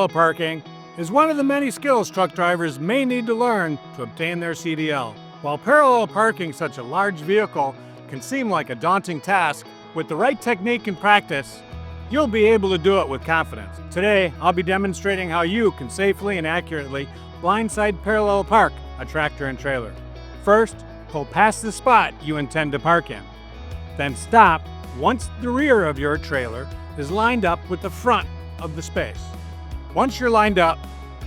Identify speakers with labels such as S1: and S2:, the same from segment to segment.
S1: parallel parking is one of the many skills truck drivers may need to learn to obtain their CDL. While parallel parking such a large vehicle can seem like a daunting task, with the right technique and practice, you'll be able to do it with confidence. Today, I'll be demonstrating how you can safely and accurately blindside parallel park a tractor and trailer. First, pull past the spot you intend to park in. Then stop once the rear of your trailer is lined up with the front of the space. Once you're lined up,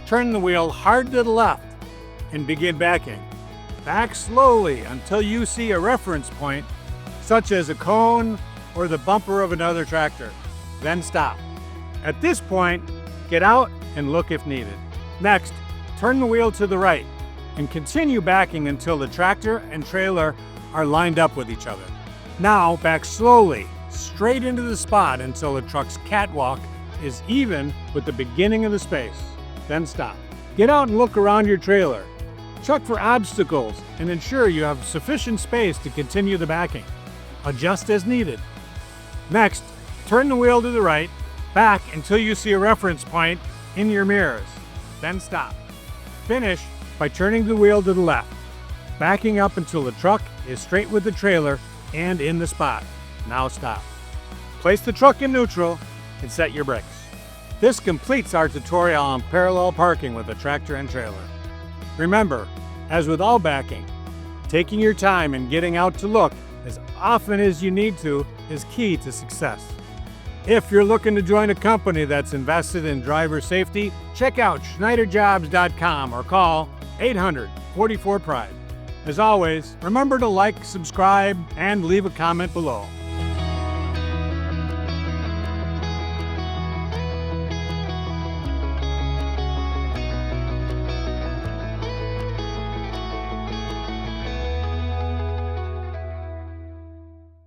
S1: turn the wheel hard to the left and begin backing. Back slowly until you see a reference point, such as a cone or the bumper of another tractor. Then stop. At this point, get out and look if needed. Next, turn the wheel to the right and continue backing until the tractor and trailer are lined up with each other. Now, back slowly, straight into the spot until the truck's catwalk is even with the beginning of the space. Then stop. Get out and look around your trailer. Check for obstacles and ensure you have sufficient space to continue the backing. Adjust as needed. Next, turn the wheel to the right, back until you see a reference point in your mirrors. Then stop. Finish by turning the wheel to the left, backing up until the truck is straight with the trailer and in the spot. Now stop. Place the truck in neutral and set your brakes. This completes our tutorial on parallel parking with a tractor and trailer. Remember, as with all backing, taking your time and getting out to look as often as you need to is key to success. If you're looking to join a company that's invested in driver safety, check out schneiderjobs.com or call 800-44-PRIDE. As always, remember to like, subscribe, and leave a comment below.